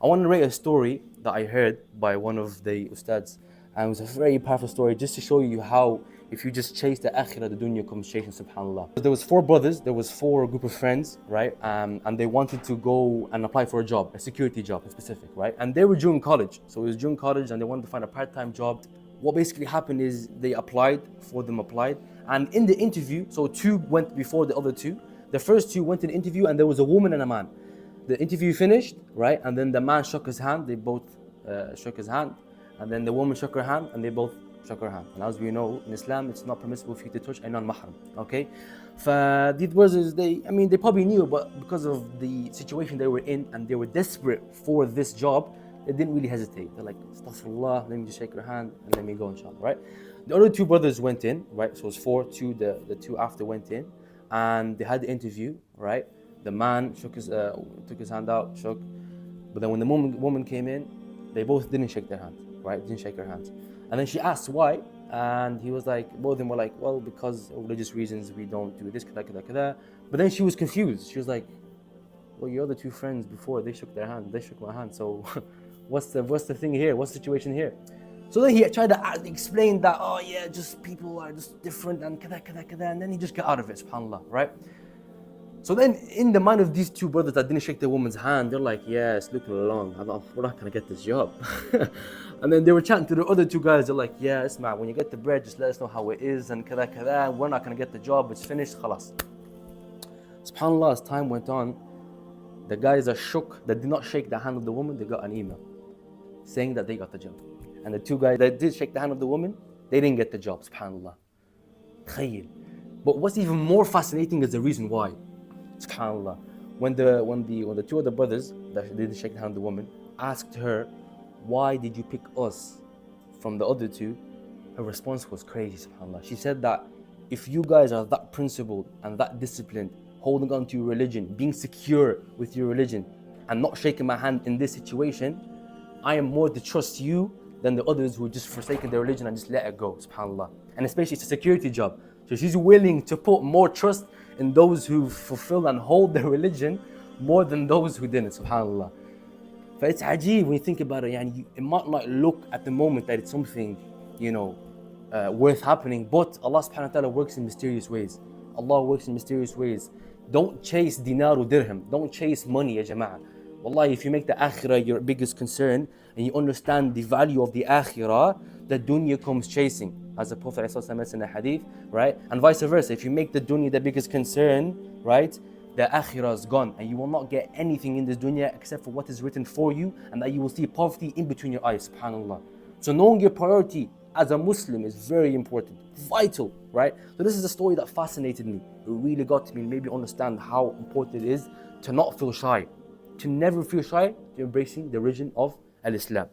I want to narrate a story that I heard by one of the ustads, and it was a very powerful story just to show you how if you just chase the akhira, the dunya comes chasing, subhanAllah. There was four brothers, there was four group of friends, right? And they wanted to go and apply for a job, a security job in specific, right? And they were during college, so it was during college and they wanted to find a part-time job. What basically happened is they applied, and in the interview, so two went before the other two. The first two went to the interview and there was a woman and a man. The interview finished, right? And then the man shook his hand, they both shook his hand. And then the woman shook her hand and they both shook her hand. And as we know, in Islam, it's not permissible for you to touch a non-mahram, okay? These brothers, they probably knew, but because of the situation they were in and they were desperate for this job, they didn't really hesitate. They're like, astaghfirullah, let me just shake her hand and let me go, inshallah, right? The other two brothers went in, right? So it was four, the two after went in and they had the interview, right? The man took his hand out, shook. But then when the woman came in, they both didn't shake their hands, right? Didn't shake her hands. And then she asked why, and he was like, both of them were like, well, because of religious reasons, we don't do this, kada, kada, kada. But then she was confused. She was like, well, your other two friends before, they shook their hand, they shook my hand. So what's the thing here? What's the situation here? So then he tried to explain that, oh yeah, just people are just different and kada, kada, kada. And then he just got out of it, subhanAllah, right? So then in the mind of these two brothers that didn't shake the woman's hand, they're like, yeah, it's looking along. We're not gonna get this job. And then they were chatting to the other two guys. They're like, yeah, Isma, when you get the bread, just let us know how it is and kada kada. We're not gonna get the job. It's finished, khalas. SubhanAllah, as time went on, the guys that shook, that did not shake the hand of the woman, they got an email saying that they got the job. And the two guys that did shake the hand of the woman, they didn't get the job, SubhanAllah. Khayyil. But what's even more fascinating is the reason why. SubhanAllah. When the two other brothers that didn't shake the hand of the woman asked her, why did you pick us from the other two? Her response was crazy, subhanAllah. She said that if you guys are that principled and that disciplined, holding on to your religion, being secure with your religion, and not shaking my hand in this situation, I am more to trust you than the others who just forsaken their religion and just let it go, subhanAllah. And especially it's a security job. So she's willing to put more trust in those who fulfill and hold their religion more than those who didn't, subhanAllah. But it's ajib when you think about it, it might not look at the moment that it's something, worth happening, but Allah subhanahu wa ta'ala works in mysterious ways. Allah works in mysterious ways. Don't chase dinar or dirham. Don't chase money, ya jama'ah. Wallahi, if you make the akhira your biggest concern and you understand the value of the akhira, the dunya comes chasing. As the Prophet said in the hadith, right? And vice versa, if you make the dunya the biggest concern, right? The akhirah is gone and you will not get anything in this dunya except for what is written for you, and that you will see poverty in between your eyes, subhanAllah. So knowing your priority as a Muslim is very important, vital, right? So this is a story that fascinated me. It really got to me and made me understand how important it is to not feel shy, to never feel shy to embracing the religion of Al-Islam.